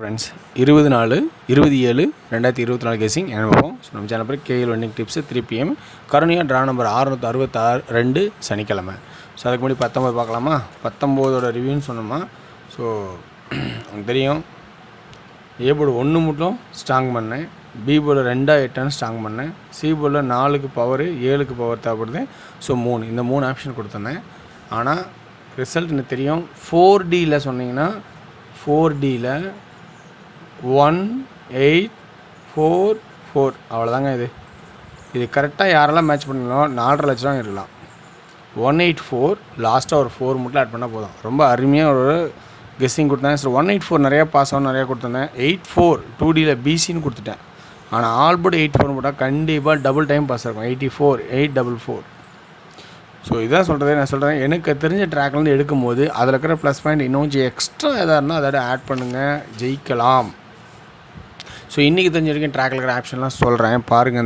Friends 20/4/27/2024 கேசிங் அனுபவம். So நம்ம channel பேர் கேஎல் வெண்டிங் டிப்ஸு 3 PM கருணையாக ட்ரா நம்பர் 666 சனிக்கிழமை. ஸோ அதுக்கு முன்னாடி 19 பார்க்கலாமா? 19ஓட ரிவ்யூன்னு சொன்னோமா? ஸோ உங்களுக்கு தெரியும், ஏ போர்டு 1 மட்டும் ஸ்ட்ராங் பண்ணேன், பி போர்டு 2/8 ஸ்ட்ராங் பண்ணேன், சி போர்டில் 4க்கு பவரு 7க்கு பவர் தேவைப்படுது. ஸோ 3 இந்த 3 ஆப்ஷன் கொடுத்துருந்தேன். ஆனால் ரிசல்ட் எனக்கு தெரியும். 4Dயில் சொன்னீங்கன்னா 4Dயில் 1 8 4 4 அவ்வளோதாங்க. இது கரெக்டாக யாரெல்லாம் மேட்ச் பண்ணலாம் 4.5 லட்சம் இருக்கலாம். 184 லாஸ்ட்டாக ஒரு 4 மட்டும் ஆட் பண்ணால் போதும். ரொம்ப அருமையாக ஒரு கெஸ்ஸிங் கொடுத்தேன். ஸோ 184 நிறையா பாஸ் ஆகும், நிறையா கொடுத்துருந்தேன். 84 2Dயில் பிசின்னு கொடுத்துட்டேன். ஆனால் ஆல் போர்டு 84 போட்டால் கண்டிப்பாக டபுள் டைம் பாஸ் இருக்கும். 84 844. ஸோ இதான் சொல்கிறது. நான் சொல்கிறேன், எனக்கு தெரிஞ்ச ட்ராக்லேருந்து எடுக்கும் போது அதில் இருக்கிற ப்ளஸ் பாயிண்ட் இன்னும் கொஞ்சம் எக்ஸ்ட்ரா எதாக இருந்தால் அதோட ஆட் பண்ணுங்கள், ஜெயிக்கலாம். ஸோ இன்றைக்கி தெரிஞ்ச வரைக்கும் ட்ராக்கில் இருக்கிற ஆப்ஷன்லாம் சொல்கிறேன் பாருங்கள்.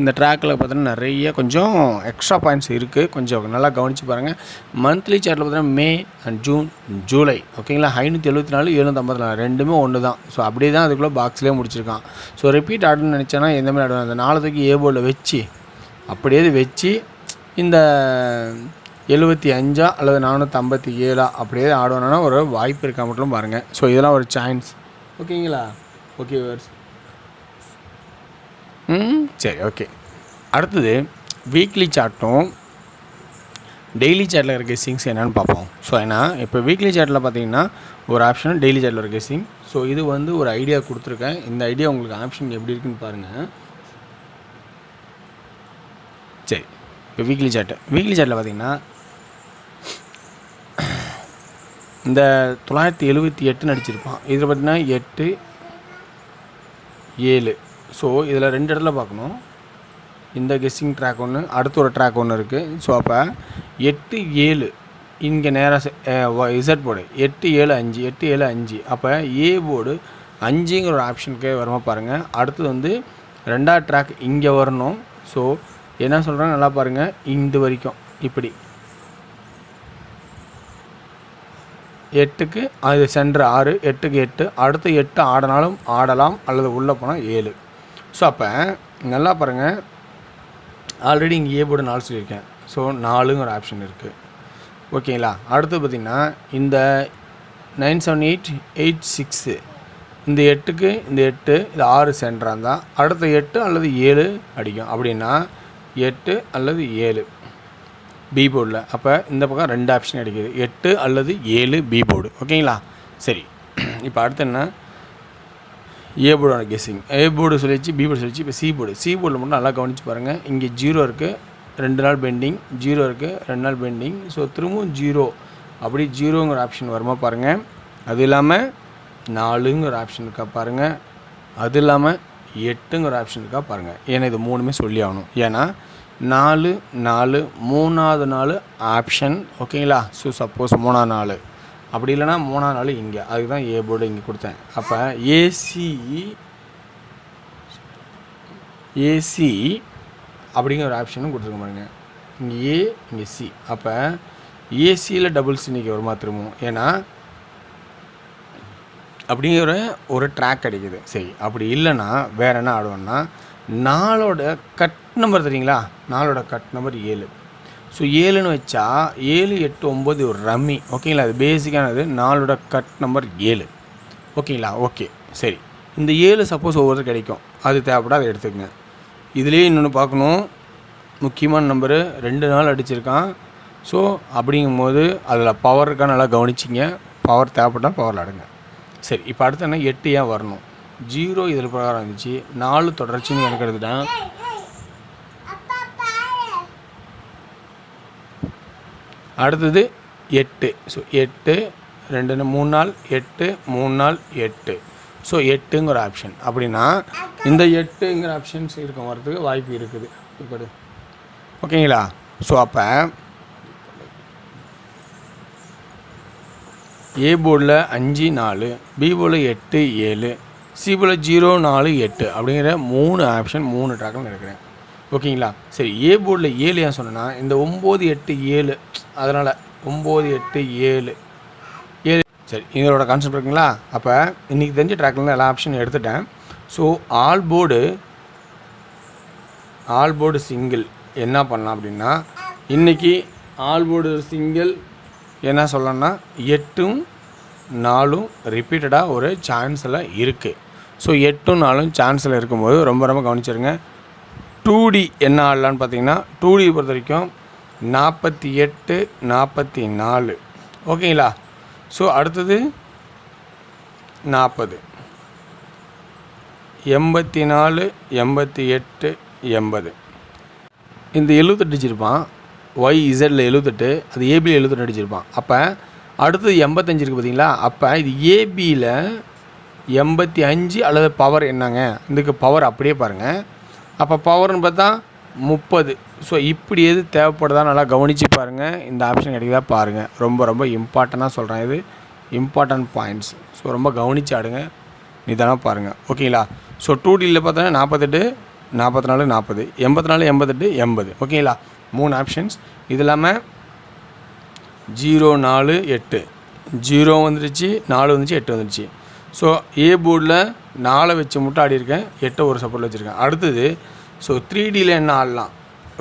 இந்த ட்ராக்கில் பார்த்தீங்கன்னா நிறைய கொஞ்சம் எக்ஸ்ட்ரா பாயிண்ட்ஸ் இருக்குது. கொஞ்சம் நல்லா கவனித்து பாருங்கள். மந்த்லி சார்ட்டில் பார்த்தீங்கன்னா மே அண்ட் ஜூன் ஜூலை ஓகேங்களா, 574 754 ரெண்டுமே ஒன்று தான். ஸோ அப்படியே தான் அதுக்குள்ளே பாக்ஸ்லேயே முடிச்சிருக்கான். ஸோ ரிப்பீட் ஆடுன்னு நினச்சேன்னா எந்த மாதிரி ஆடுவேன், அந்த 4 தூக்கி ஏ போர்டில் வச்சு அப்படியே வச்சு இந்த 75 அல்லது 457 அப்படியே ஆடுவேன்னா ஒரு வாய்ப்பு இருக்கா மட்டும் பாருங்கள். ஸோ இதெல்லாம் ஒரு சான்ஸ் ஓகேங்களா? ஓகே வேர்ஸ். சரி ஓகே. அடுத்தது வீக்லி சார்ட்டும் டெய்லி சார்ட்டில் இருக்க கெஸ்ஸிங்ஸ் என்னென்னு பார்ப்போம். ஸோ ஏன்னா இப்போ வீக்லி சார்ட்டில் பார்த்தீங்கன்னா ஒரு ஆப்ஷன், டெய்லி சார்ட்டில் ஒரு கெஸ்ஸிங். ஸோ இது வந்து ஒரு ஐடியா கொடுத்துருக்கேன். இந்த ஐடியா உங்களுக்கு ஆப்ஷன் எப்படி இருக்குன்னு பாருங்கள். சரி, இப்போ வீக்லி சார்ட்டில் பார்த்தீங்கன்னா இந்த 978 அடிச்சிருப்பான். இதில் பார்த்தீங்கன்னா 8 7. ஸோ இதில் 2 இடத்துல பார்க்கணும். இந்த கெஸ்ஸிங் ட்ராக் ஒன்று, அடுத்த ஒரு ட்ராக் ஒன்று இருக்குது. ஸோ அப்போ 8 7 இங்கே நேராக இசட் போர்டு 8 7 5 8 7 5. அப்போ ஏ போர்டு 5ங்கிற ஒரு ஆப்ஷனுக்கு வரமா பாருங்கள். அடுத்தது வந்து 2வது ட்ராக் இங்கே வரணும். ஸோ என்ன சொல்கிறாங்க நல்லா பாருங்கள். இந்த வரைக்கும் இப்படி 8க்கு அது சென்டர் 6, 8க்கு 8, அடுத்து 8 ஆடலாம் அல்லது உள்ளே போனால் 7. ஸோ அப்போ நல்லா பாருங்கள், ஆல்ரெடி இங்கே ஏ போர்டு 4 சொல்லியிருக்கேன். ஸோ 4ங்கிற ஒரு ஆப்ஷன் இருக்குது ஓகேங்களா. அடுத்து பார்த்திங்கன்னா இந்த 978 86 இந்த 8க்கு இந்த 8 இது 6 சென்டராக இருந்தால் அடுத்த 8 அல்லது 7 அடிக்கும். அப்படின்னா 8 அல்லது 7 பி போர்டில். அப்போ இந்த பக்கம் 2 ஆப்ஷன் அடிக்குது, 8 அல்லது 7 பி போர்டு ஓகேங்களா. சரி, இப்போ அடுத்து என்ன, ஏ போர்டோட கெஸ்ஸிங். ஏ போர்டு சொல்லிச்சு, பி போர்டு சொல்லிச்சு. இப்போ சி போர்டில் மட்டும் நல்லா கவனித்து பாருங்கள். இங்கே 0 இருக்குது, 2 நாள் பெண்டிங். 0 இருக்குது, 2 நாள் பெண்டிங். ஸோ திரும்பவும் 0 அப்படி 0ங்கிற ஆப்ஷன் வருமா பாருங்கள். அது இல்லாமல் 4ங்கிற ஆப்ஷன் இருக்கா பாருங்கள். அது இல்லாமல் 8ங்கிற ஆப்ஷன் இருக்கா பாருங்கள். ஏன்னா இது 3மே சொல்லி ஆகணும். ஏன்னா 4 4 3வது நாள் ஆப்ஷன் ஓகேங்களா. ஸோ சப்போஸ் 3வது நாள் அப்படி இல்லைனா 3வது நாள் இங்கே, அதுக்கு தான் ஏ போர்டு இங்கே கொடுத்தேன். அப்போ ஏசி அப்படிங்கிற ஒரு ஆப்ஷனும் கொடுத்துருக்க பாருங்க. இங்கே ஏ இங்கே சி. அப்போ ஏசியில் டபுள்ஸ் இன்றைக்கி வருமா திரும்பவும், ஏன்னா அப்படிங்கிற ஒரு ட்ராக் கிடைக்குது. சரி, அப்படி இல்லைன்னா வேறு என்ன ஆடுவோன்னா 4ஓட கட் நம்பர் தெரியுங்களா, 4ஓட கட் நம்பர் 7. ஸோ 7ன்னு வச்சா 7 8 9 ஒரு ரம்மி ஓகேங்களா. அது பேசிக்கானது. 4ஓட கட் நம்பர் 7 ஓகேங்களா. ஓகே சரி, இந்த 7 சப்போஸ் ஒவ்வொருத்தர் கிடைக்கும், அது தேவைப்பட அதை எடுத்துக்கங்க. இதுலேயே இன்னொன்று பார்க்கணும், முக்கியமான நம்பரு 2 நாள் அடிச்சிருக்கான். ஸோ அப்படிங்கும்போது அதில் பவர் இருக்கா நல்லா கவனிச்சிங்க. பவர் தேவைப்பட்டால் பவரில் அடுங்க. சரி, இப்போ அடுத்து என்ன, 8 ஏன் வரணும், 0 இதில் பிரகாரம் இருந்துச்சு, 4 தொடர்ச்சின்னு எனக்கு எடுத்துட்டேன். அடுத்தது 8. ஸோ 8 2 3 நாள் 8 3 நாள் 8. ஸோ 8ங்கிற ஆப்ஷன். அப்படின்னா இந்த 8ங்கிற ஆப்ஷன்ஸ் இருக்க வரதுக்கு வாய்ப்பு இருக்குது இப்போ ஓகேங்களா. ஸோ அப்போ ஏ போர்டில் 5 4, பி போர்டில் 8 7, சி போர்டில் 0 4 8 அப்படிங்கிற 3 ஆப்ஷன் 3 ட்ராக்கில் இருக்கிறேன் ஓகேங்களா. சரி, ஏ போர்டில் 7 ஏன் சொன்னேன்னா இந்த 9 8 7, அதனால் 9 8 7 சரி, இதோட கான்செப்ட் இருக்குங்களா? அப்போ இன்றைக்கி தெரிஞ்ச ட்ராக்லேருந்து எல்லா ஆப்ஷனும் எடுத்துட்டேன். ஸோ ஆல் போர்டு சிங்கிள் என்ன பண்ணலாம் அப்படின்னா, இன்றைக்கி ஆல் போர்டு சிங்கிள் என்ன சொல்லணும்னா 8ம் 4ம் ரிப்பீட்டடாக ஒரு சான்ஸில் இருக்குது. ஸோ 8ம் 4ம் சான்ஸில் இருக்கும்போது ரொம்ப ரொம்ப கவனிச்சிருங்க. 2D என்ன ஆடலான்னு பார்த்தீங்கன்னா, 2D பொறுத்த வரைக்கும் 48 44 ஓகேங்களா? ஸோ அடுத்தது 40 84 88 80 இந்த 78 அடிச்சிருப்பான். YZல 78, அது ABயில் 78 அடிச்சிருப்பான். அப்போ அடுத்தது 85 இருக்குது பார்த்தீங்களா? அப்போ இது ABயில் 85 அல்லது பவர் என்னங்க, இதுக்கு பவர் அப்படியே பாருங்கள். அப்போ பவர்னு பார்த்தா 30. ஸோ இப்படி எது தேவைப்படுதா நல்லா கவனித்து பாருங்கள். இந்த ஆப்ஷன் கிடைக்குதா பாருங்கள். ரொம்ப ரொம்ப இம்பார்ட்டண்ட்டாக சொல்கிறேன், இது இம்பார்ட்டன்ட் பாயிண்ட்ஸ். ஸோ ரொம்ப கவனித்து ஆடுங்க, நிதானமாக பாருங்கள் ஓகேங்களா? ஸோ 2Dயில் பார்த்தோன்னா 48 44 40 84 88 80 ஓகேங்களா? 3 ஆப்ஷன்ஸ். இது இல்லாமல் 0 4 8 0 வந்துடுச்சு, 4 வந்துச்சு, 8 வந்துடுச்சு. ஸோ ஏ போர்டில் 4 வச்சு மட்டும் ஆடி இருக்கேன், 8 ஒரு சப்போர்ட்டில் வச்சுருக்கேன். அடுத்தது ஸோ 3Dயில் என்ன ஆடலாம்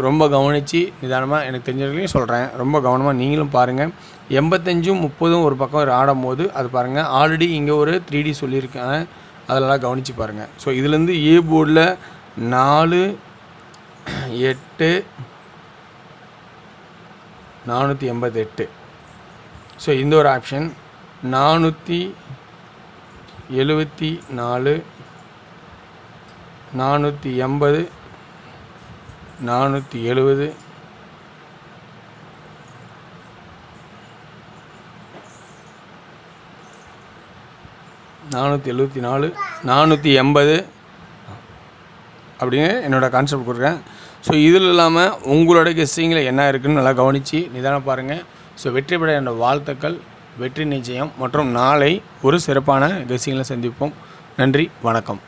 ரொம்ப கவனித்து நிதானமாக எனக்கு தெரிஞ்சவர்களையும் சொல்கிறேன், ரொம்ப கவனமாக நீங்களும் பாருங்கள். 85ம் 30ம் ஒரு பக்கம் ஆடும் போது அது பாருங்கள். ஆல்ரெடி இங்கே ஒரு 3D சொல்லியிருக்கேன், அதெல்லாம் கவனித்து பாருங்கள். ஸோ இதுலேருந்து ஏ போர்டில் 4 8 488. ஸோ இந்த ஒரு ஆப்ஷன் 474 480 470 474 480 அப்படின்னு என்னோடய கான்செப்ட் கொடுக்குறேன். ஸோ இதில் இல்லாமல் உங்களோட கெஸ்ஸிங்கில் என்ன இருக்குதுன்னு நல்லா கவனித்து நிதானம் பாருங்கள். ஸோ வெற்றி பெற என்னோட வாழ்த்துக்கள், வெற்றி நிச்சயம். மற்றும் நாளை ஒரு சிறப்பான கெஸ்ஸிங்கில் சந்திப்போம். நன்றி, வணக்கம்.